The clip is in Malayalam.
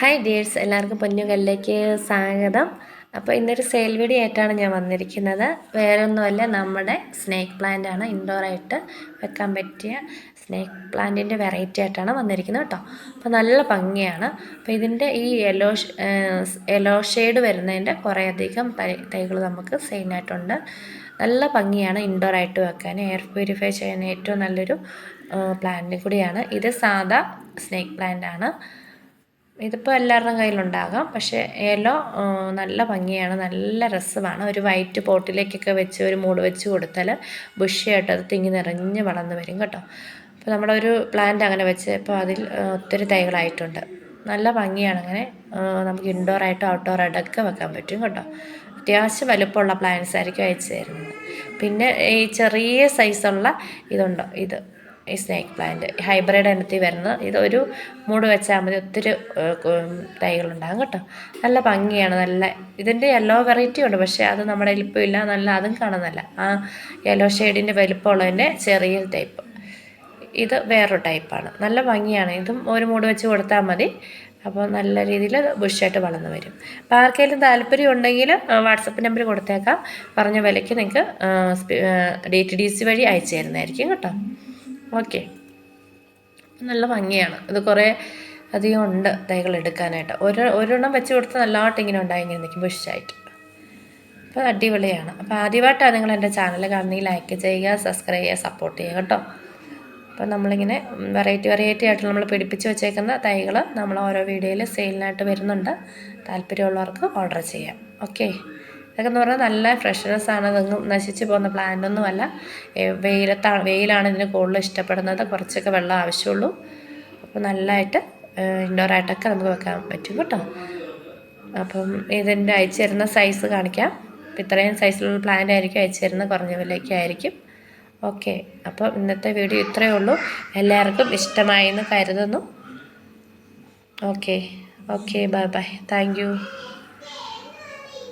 ഹായ് ഡിയേഴ്സ്, എല്ലാവർക്കും പൊന്നുകല്ലിലേക്ക് സ്വാഗതം. അപ്പോൾ ഇന്നൊരു സെയിൽ വീഡിയോ ആയിട്ടാണ് ഞാൻ വന്നിരിക്കുന്നത്. വേറൊന്നുമല്ല, നമ്മുടെ സ്നേക്ക് പ്ലാന്റ് ആണ്. ഇൻഡോറായിട്ട് വെക്കാൻ പറ്റിയ സ്നേക്ക് പ്ലാന്റിൻ്റെ വെറൈറ്റി ആയിട്ടാണ് വന്നിരിക്കുന്നത് കേട്ടോ. അപ്പോൾ നല്ല ഭംഗിയാണ്. അപ്പോൾ ഇതിൻ്റെ ഈ യെല്ലോ ഷെയ്ഡ് വരുന്നതിൻ്റെ കുറേയധികം തൈകൾ നമുക്ക് സെയിലായിട്ടുണ്ട്. നല്ല ഭംഗിയാണ് ഇൻഡോറായിട്ട് വെക്കാൻ. എയർ പ്യൂരിഫൈ ചെയ്യാൻ ഏറ്റവും നല്ലൊരു പ്ലാന്റ് കൂടിയാണ് ഇത്. സാധാ സ്നേക്ക് പ്ലാന്റ് ആണ്. ഇതിപ്പോൾ എല്ലാവരുടെയും കയ്യിലുണ്ടാകാം. പക്ഷേ യെല്ലോ നല്ല ഭംഗിയാണ്, നല്ല രസമാണ്. ഒരു വൈറ്റ് പോട്ടിലേക്കൊക്കെ വെച്ച് ഒരു മൂട് വെച്ച് കൊടുത്താൽ ബുഷിയായിട്ട് അത് തിങ്ങി നിറഞ്ഞ് വളർന്ന് വരും കേട്ടോ. അപ്പോൾ നമ്മുടെ ഒരു പ്ലാന്റ് അങ്ങനെ വെച്ച് ഇപ്പോൾ അതിൽ ഒത്തിരി തൈകളായിട്ടുണ്ട്. നല്ല ഭംഗിയാണ്. അങ്ങനെ നമുക്ക് ഇൻഡോറായിട്ടോ ഔട്ട്ഡോറായിട്ടൊക്കെ വെക്കാൻ പറ്റും കേട്ടോ. അത്യാവശ്യം വലുപ്പമുള്ള പ്ലാന്റ്സ് ആയിരിക്കും അയച്ചു തരുന്നത്. പിന്നെ ഈ ചെറിയ സൈസുള്ള ഇതുണ്ടോ, ഇത് ഈ സ്നേക്ക് പ്ലാന്റ് ഹൈബ്രിഡ് ഇനത്തിൽ വരുന്നത്. ഇതൊരു മൂട് വെച്ചാൽ മതി, ഒത്തിരി തൈകളുണ്ടാകും കേട്ടോ. നല്ല ഭംഗിയാണ്. നല്ല ഇതിൻ്റെ യെല്ലോ വെറൈറ്റി ഉണ്ട്, പക്ഷേ അത് നമ്മുടെ ഇപ്പോൾ ഇല്ല. നല്ല അതും കാണുന്നല്ല. ആ യെല്ലോ ഷെയ്ഡിൻ്റെ വലിപ്പമുള്ളതിൻ്റെ ചെറിയ ടൈപ്പ്. ഇത് വേറൊരു ടൈപ്പാണ്. നല്ല ഭംഗിയാണ്. ഇതും ഒരു മൂട് വെച്ച് കൊടുത്താൽ മതി. അപ്പോൾ നല്ല രീതിയിൽ ബുഷായിട്ട് വളർന്നു വരും. അപ്പോൾ ആർക്കെങ്കിലും താല്പര്യം ഉണ്ടെങ്കിൽ വാട്സപ്പ് നമ്പർ കൊടുത്തേക്കാം. പറഞ്ഞ വിലയ്ക്ക് നിങ്ങൾക്ക് DTDC വഴി അയച്ചു തരുന്നതായിരിക്കും കേട്ടോ. ഓക്കെ, നല്ല ഭംഗിയാണ്. ഇത് കുറേ അധികം ഉണ്ട് തൈകൾ എടുക്കാനായിട്ട്. ഒരെണ്ണം വെച്ച് കൊടുത്ത് നല്ലതായിട്ട് ഇങ്ങനെ ഉണ്ടായി ഇങ്ങനെ നിൽക്കും ബുഷായിട്ട്. അപ്പോൾ അടിപൊളിയാണ്. അപ്പോൾ ആദ്യമായിട്ടാണ് നിങ്ങൾ എൻ്റെ ചാനൽ കാണുന്നെങ്കിൽ ലൈക്ക് ചെയ്യുക, സബ്സ്ക്രൈബ് ചെയ്യുക, സപ്പോർട്ട് ചെയ്യുക കേട്ടോ. അപ്പോൾ നമ്മളിങ്ങനെ വെറൈറ്റി ആയിട്ട് നമ്മൾ പിടിപ്പിച്ച് വെച്ചേക്കുന്ന തൈകൾ നമ്മൾ ഓരോ വീഡിയോയിൽ സെയിലിനായിട്ട് വരുന്നുണ്ട്. താല്പര്യമുള്ളവർക്ക് ഓർഡർ ചെയ്യാം. ഓക്കെ, ഇതൊക്കെ എന്ന് പറഞ്ഞാൽ നല്ല ഫ്രഷ്നെസ് ആണ്. ഇതൊന്നും നശിച്ച് പോകുന്ന പ്ലാന്റൊന്നുമല്ല. വെയിലാണ് ഇതിന് കൂടുതൽ ഇഷ്ടപ്പെടുന്നത്. കുറച്ചൊക്കെ വെള്ളം ആവശ്യമുള്ളൂ. അപ്പോൾ നല്ലതായിട്ട് ഇൻഡോറായിട്ടൊക്കെ നമുക്ക് വെക്കാൻ പറ്റും കേട്ടോ. അപ്പം ഇതിൻ്റെ അയച്ചു തരുന്ന സൈസ് കാണിക്കാം. ഇത്രയും സൈസിലുള്ള പ്ലാന്റ് ആയിരിക്കും അയച്ചു തരുന്ന, കുറഞ്ഞ വിലയ്ക്കായിരിക്കും. ഓക്കെ, അപ്പോൾ ഇന്നത്തെ വീഡിയോ ഇത്രയേ ഉള്ളൂ. എല്ലാവർക്കും ഇഷ്ടമായി എന്ന് കരുതുന്നു. Okay, bye bye, thank you.